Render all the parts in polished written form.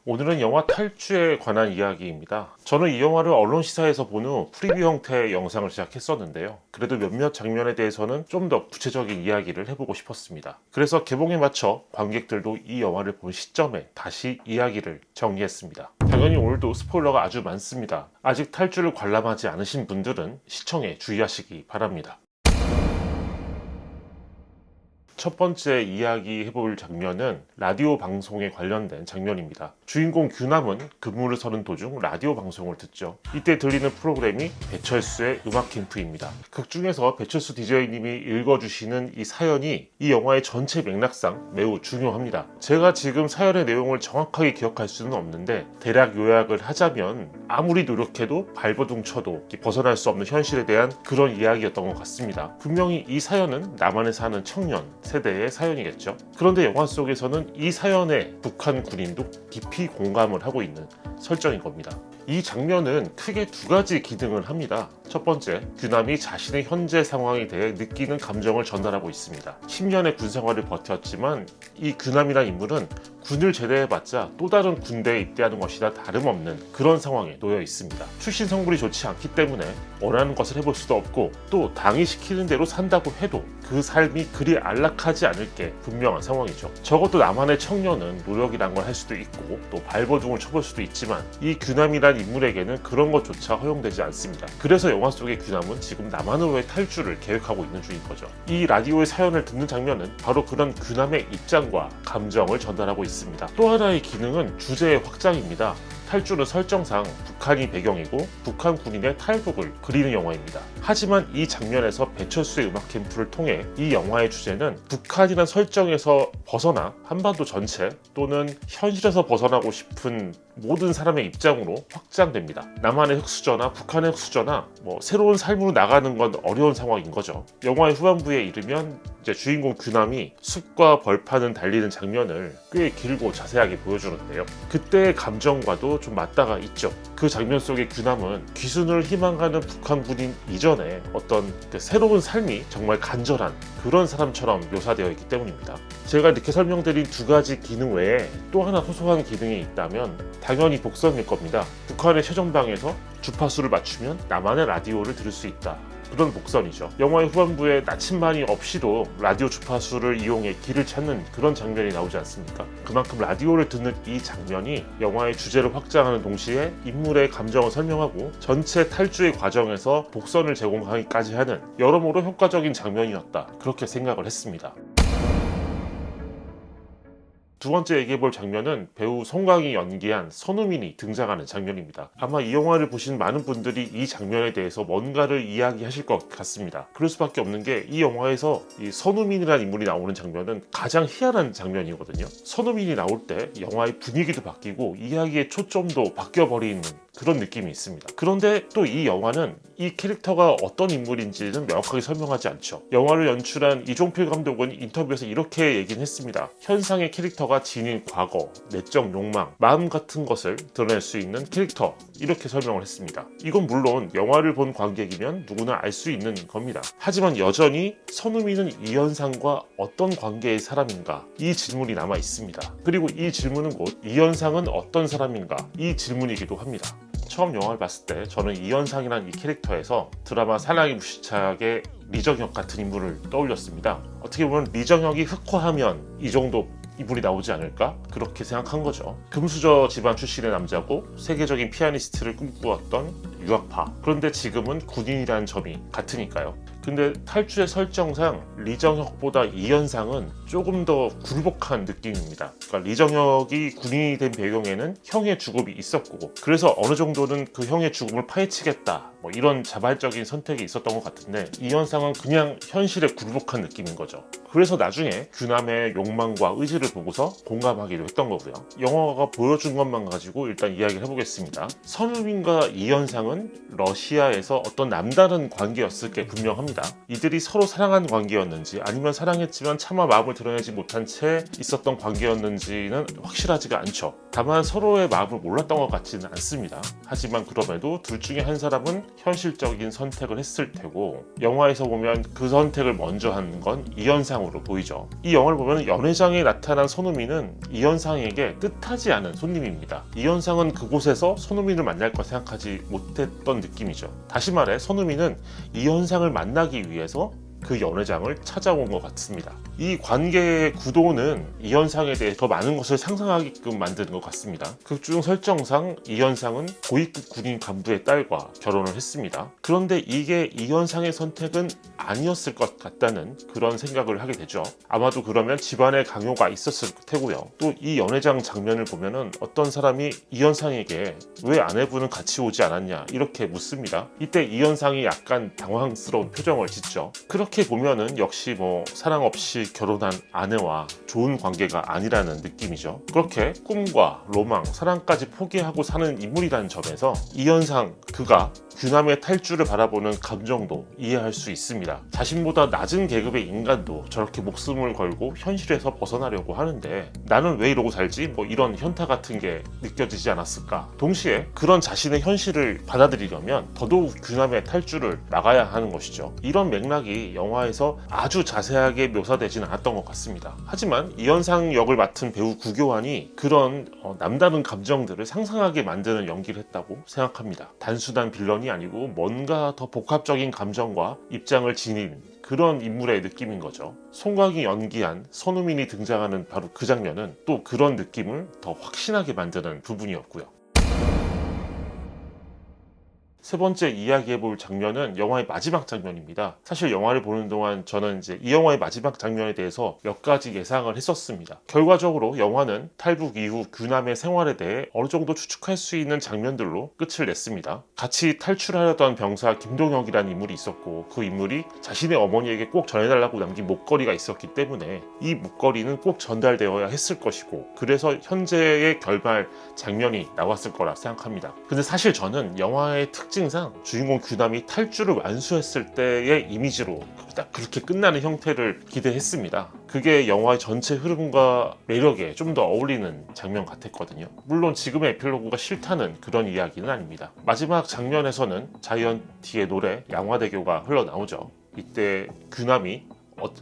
오늘은 영화 탈주에 관한 이야기입니다. 저는 이 영화를 언론 시사에서 본 후 프리뷰 형태의 영상을 제작했었는데요. 그래도 몇몇 장면에 대해서는 좀 더 구체적인 이야기를 해보고 싶었습니다. 그래서 개봉에 맞춰 관객들도 이 영화를 본 시점에 다시 이야기를 정리했습니다. 당연히 오늘도 스포일러가 아주 많습니다. 아직 탈주를 관람하지 않으신 분들은 시청에 주의하시기 바랍니다. 첫 번째 이야기 해볼 장면은 라디오 방송에 관련된 장면입니다. 주인공 규남은 근무를 서는 도중 라디오 방송을 듣죠. 이때 들리는 프로그램이 배철수의 음악 캠프입니다. 극 중에서 배철수 DJ님이 읽어주시는 이 사연이 이 영화의 전체 맥락상 매우 중요합니다. 제가 지금 사연의 내용을 정확하게 기억할 수는 없는데 대략 요약을 하자면 아무리 노력해도 발버둥 쳐도 벗어날 수 없는 현실에 대한 그런 이야기였던 것 같습니다. 분명히 이 사연은 남한에 사는 청년 세대의 사연이겠죠. 그런데 영화 속에서는 이 사연에 북한 군인도 깊이 공감을 하고 있는 설정인 겁니다. 이 장면은 크게 두 가지 기능을 합니다. 첫 번째, 규남이 자신의 현재 상황에 대해 느끼는 감정을 전달하고 있습니다. 10년의 군 생활을 버텼지만 이 규남이라는 인물은 군을 제대해봤자 또 다른 군대에 입대하는 것이나 다름없는 그런 상황에 놓여 있습니다. 출신 성분이 좋지 않기 때문에 원하는 것을 해볼 수도 없고 또 당이 시키는 대로 산다고 해도 그 삶이 그리 안락하지 않을 게 분명한 상황이죠. 적어도 남한의 청년은 노력이란 걸 할 수도 있고 또 발버둥을 쳐볼 수도 있지만 이 규남이란 인물에게는 그런 것조차 허용되지 않습니다. 그래서 영화 속의 규남은 지금 남한으로의 탈주를 계획하고 있는 중인 거죠. 이 라디오의 사연을 듣는 장면은 바로 그런 규남의 입장과 감정을 전달하고 있습니다. 또 하나의 기능은 주제의 확장입니다. 탈주는 설정상 북한이 배경이고 북한 군인의 탈북을 그리는 영화입니다. 하지만 이 장면에서 배철수의 음악 캠프를 통해 이 영화의 주제는 북한이란 설정에서 벗어나 한반도 전체 또는 현실에서 벗어나고 싶은 모든 사람의 입장으로 확장됩니다. 남한의 흑수저나 북한의 흑수저나 새로운 삶으로 나가는 건 어려운 상황인 거죠. 영화의 후반부에 이르면 이제 주인공 규남이 숲과 벌판을 달리는 장면을 꽤 길고 자세하게 보여주는데요. 그때의 감정과도 좀 맞다가 있죠. 그 장면 속의 규남은 귀순을 희망하는 북한 군인 이전에 어떤 새로운 삶이 정말 간절한 그런 사람처럼 묘사되어 있기 때문입니다. 제가 이렇게 설명드린 두 가지 기능 외에 또 하나 소소한 기능이 있다면 당연히 복선일 겁니다. 북한의 최전방에서 주파수를 맞추면 남한의 라디오를 들을 수 있다. 그런 복선이죠. 영화의 후반부에 나침반이 없이도 라디오 주파수를 이용해 길을 찾는 그런 장면이 나오지 않습니까? 그만큼 라디오를 듣는 이 장면이 영화의 주제를 확장하는 동시에 인물의 감정을 설명하고 전체 탈주의 과정에서 복선을 제공하기까지 하는 여러모로 효과적인 장면이었다. 그렇게 생각을 했습니다. 두 번째 얘기해볼 장면은 배우 송강이 연기한 손흥민이 등장하는 장면입니다. 아마 이 영화를 보신 많은 분들이 이 장면에 대해서 뭔가를 이야기하실 것 같습니다. 그럴 수밖에 없는 게 이 영화에서 이 손흥민이라는 인물이 나오는 장면은 가장 희한한 장면이거든요. 손흥민이 나올 때 영화의 분위기도 바뀌고 이야기의 초점도 바뀌어버리는 그런 느낌이 있습니다. 그런데 또 이 영화는 이 캐릭터가 어떤 인물인지는 명확하게 설명하지 않죠. 영화를 연출한 이종필 감독은 인터뷰에서 이렇게 얘기는 했습니다. 현상의 캐릭터가 지닌 과거, 내적 욕망, 마음 같은 것을 드러낼 수 있는 캐릭터, 이렇게 설명을 했습니다. 이건 물론 영화를 본 관객이면 누구나 알 수 있는 겁니다. 하지만 여전히 손흥민은 이현상과 어떤 관계의 사람인가? 이 질문이 남아 있습니다. 그리고 이 질문은 곧 이현상은 어떤 사람인가? 이 질문이기도 합니다. 처음 영화를 봤을 때 저는 이현상이라는 이 캐릭터에서 드라마 사랑의 불시착의 리정혁 같은 인물을 떠올렸습니다. 어떻게 보면 리정혁이 흑화하면 이 정도 이분이 나오지 않을까? 그렇게 생각한 거죠. 금수저 집안 출신의 남자고 세계적인 피아니스트를 꿈꾸었던 유학파. 그런데 지금은 군인이라는 점이 같으니까요. 근데 탈주의 설정상 리정혁보다 이현상은 조금 더 굴복한 느낌입니다. 그러니까 리정혁이 군인이 된 배경에는 형의 죽음이 있었고 그래서 어느 정도는 그 형의 죽음을 파헤치겠다 이런 자발적인 선택이 있었던 것 같은데 이현상은 그냥 현실에 굴복한 느낌인 거죠. 그래서 나중에 규남의 욕망과 의지를 보고서 공감하기도 했던 거고요. 영화가 보여준 것만 가지고 일단 이야기를 해보겠습니다. 손흥민과 이현상은 이현상은 러시아에서 어떤 남다른 관계였을 게 분명합니다. 이들이 서로 사랑한 관계였는지 아니면 사랑했지만 차마 마음을 드러내지 못한 채 있었던 관계였는지는 확실하지가 않죠. 다만 서로의 마음을 몰랐던 것 같지는 않습니다. 하지만 그럼에도 둘 중에 한 사람은 현실적인 선택을 했을 테고, 영화에서 보면 그 선택을 먼저 한 건 이현상으로 보이죠. 이 영화를 보면 연회장에 나타난 손흥민은 이현상에게 뜻하지 않은 손님입니다. 이현상은 그곳에서 손흥민을 만날 거 생각하지 못했던 느낌이죠. 다시 말해 손흥민은 이현상을 만나기 위해서 그 연회장을 찾아온 것 같습니다. 이 관계의 구도는 이현상에 대해 더 많은 것을 상상하게끔 만드는 것 같습니다. 극중 설정상 이현상은 고위급 군인 간부의 딸과 결혼을 했습니다. 그런데 이게 이현상의 선택은 아니었을 것 같다는 그런 생각을 하게 되죠. 아마도 그러면 집안에 강요가 있었을 테고요. 또 이 연회장 장면을 보면은 어떤 사람이 이현상에게 왜 아내분은 같이 오지 않았냐 이렇게 묻습니다. 이때 이현상이 약간 당황스러운 표정을 짓죠. 그렇게 보면은 역시 사랑 없이 결혼한 아내와 좋은 관계가 아니라는 느낌이죠. 그렇게 꿈과 로망, 사랑까지 포기하고 사는 인물이라는 점에서 이현상 그가 규남의 탈주를 바라보는 감정도 이해할 수 있습니다. 자신보다 낮은 계급의 인간도 저렇게 목숨을 걸고 현실에서 벗어나려고 하는데 나는 왜 이러고 살지? 이런 현타 같은 게 느껴지지 않았을까? 동시에 그런 자신의 현실을 받아들이려면 더더욱 규남의 탈주를 막아야 하는 것이죠. 이런 맥락이 영화에서 아주 자세하게 묘사되진 않았던 것 같습니다. 하지만 이현상 역을 맡은 배우 구교환이 그런 남다른 감정들을 상상하게 만드는 연기를 했다고 생각합니다. 단순한 빌런이 아니고 뭔가 더 복합적인 감정과 입장을 지닌 그런 인물의 느낌인 거죠. 송강이 연기한 손흥민이 등장하는 바로 그 장면은 또 그런 느낌을 더 확신하게 만드는 부분이었고요. 세 번째 이야기해볼 장면은 영화의 마지막 장면입니다. 사실 영화를 보는 동안 저는 이 영화의 마지막 장면에 대해서 몇 가지 예상을 했었습니다. 결과적으로 영화는 탈북 이후 규남의 생활에 대해 어느 정도 추측할 수 있는 장면들로 끝을 냈습니다. 같이 탈출하려던 병사 김동혁이라는 인물이 있었고, 그 인물이 자신의 어머니에게 꼭 전해달라고 남긴 목걸이가 있었기 때문에 이 목걸이는 꼭 전달되어야 했을 것이고, 그래서 현재의 결말 장면이 나왔을 거라 생각합니다. 근데 사실 저는 영화의 특징상 주인공 규남이 탈주를 완수했을 때의 이미지로 딱 그렇게 끝나는 형태를 기대했습니다. 그게 영화의 전체 흐름과 매력에 좀 더 어울리는 장면 같았거든요. 물론 지금의 에필로그가 싫다는 그런 이야기는 아닙니다. 마지막 장면에서는 자이언티의 노래 양화대교가 흘러나오죠. 이때 규남이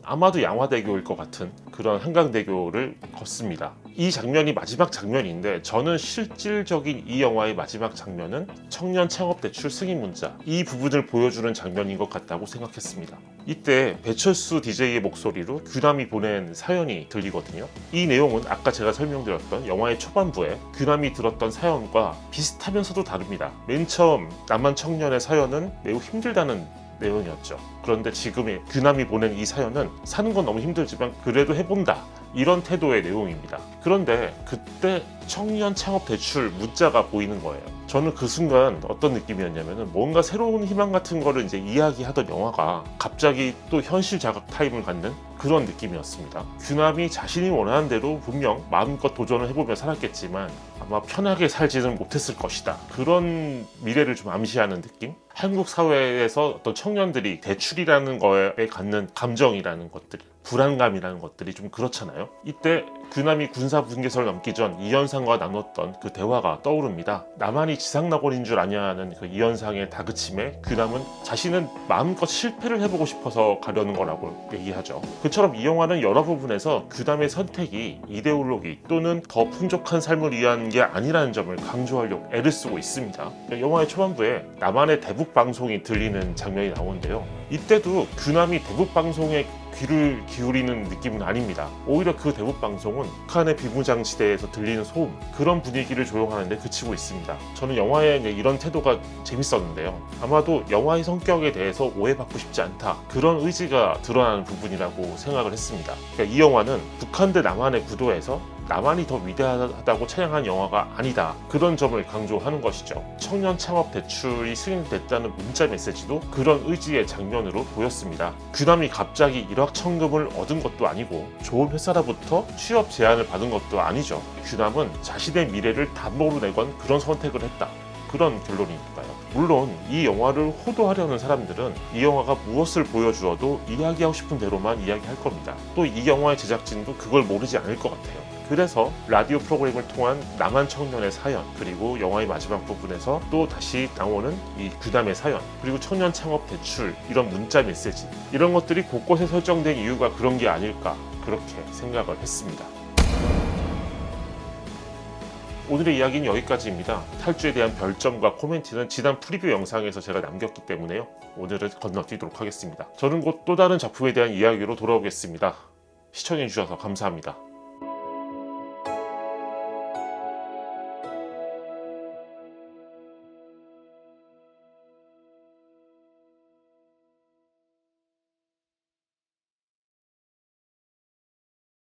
아마도 양화대교일 것 같은 그런 한강대교를 걷습니다. 이 장면이 마지막 장면인데 저는 실질적인 이 영화의 마지막 장면은 청년 창업대출 승인 문자, 이 부분을 보여주는 장면인 것 같다고 생각했습니다. 이때 배철수 DJ의 목소리로 규남이 보낸 사연이 들리거든요. 이 내용은 아까 제가 설명드렸던 영화의 초반부에 규남이 들었던 사연과 비슷하면서도 다릅니다. 맨 처음 남한 청년의 사연은 매우 힘들다는 내용이었죠. 그런데 지금의 규남이 보낸 이 사연은 사는 건 너무 힘들지만 그래도 해본다, 이런 태도의 내용입니다. 그런데 그때 청년 창업 대출 문자가 보이는 거예요. 저는 그 순간 어떤 느낌이었냐면은 뭔가 새로운 희망 같은 거를 이야기하던 영화가 갑자기 또 현실 자각 타임을 갖는 그런 느낌이었습니다. 규남이 자신이 원하는 대로 분명 마음껏 도전을 해보며 살았겠지만 아마 편하게 살지는 못했을 것이다, 그런 미래를 좀 암시하는 느낌? 한국 사회에서 어떤 청년들이 대출이라는 거에 갖는 감정이라는 것들, 불안감이라는 것들이 좀 그렇잖아요. 이때 규남이 군사 분계선을 넘기 전 이현상과 나눴던 그 대화가 떠오릅니다. 나만이 지상낙원인 줄 아냐는 그 이현상의 다그침에 규남은 자신은 마음껏 실패를 해보고 싶어서 가려는 거라고 얘기하죠. 그처럼 이 영화는 여러 부분에서 규남의 선택이 이데올로기 또는 더 풍족한 삶을 위한 게 아니라는 점을 강조하려고 애를 쓰고 있습니다. 영화의 초반부에 남한의 대북 방송이 들리는 장면이 나오는데요. 이때도 규남이 대북 방송에 귀를 기울이는 느낌은 아닙니다. 오히려 그 대북 방송은 북한의 비무장지대에서 들리는 소음, 그런 분위기를 조용하는 데 그치고 있습니다. 저는 영화의 이런 태도가 재밌었는데요. 아마도 영화의 성격에 대해서 오해받고 싶지 않다, 그런 의지가 드러나는 부분이라고 생각을 했습니다. 그러니까 이 영화는 북한 대 남한의 구도에서 남한이 더 위대하다고 찬양한 영화가 아니다, 그런 점을 강조하는 것이죠. 청년 창업 대출이 승인됐다는 문자 메시지도 그런 의지의 장면으로 보였습니다. 규남이 갑자기 일확천금을 얻은 것도 아니고 좋은 회사로부터 취업 제안을 받은 것도 아니죠. 규남은 자신의 미래를 담보로 내건 그런 선택을 했다, 그런 결론이니까요. 물론 이 영화를 호도하려는 사람들은 이 영화가 무엇을 보여주어도 이야기하고 싶은 대로만 이야기할 겁니다. 또 이 영화의 제작진도 그걸 모르지 않을 것 같아요. 그래서 라디오 프로그램을 통한 남한 청년의 사연, 그리고 영화의 마지막 부분에서 또 다시 나오는 이 귀남의 사연, 그리고 청년 창업 대출, 이런 문자 메시지, 이런 것들이 곳곳에 설정된 이유가 그런 게 아닐까, 그렇게 생각을 했습니다. 오늘의 이야기는 여기까지입니다. 탈주에 대한 별점과 코멘트는 지난 프리뷰 영상에서 제가 남겼기 때문에요. 오늘은 건너뛰도록 하겠습니다. 저는 곧 또 다른 작품에 대한 이야기로 돌아오겠습니다. 시청해주셔서 감사합니다.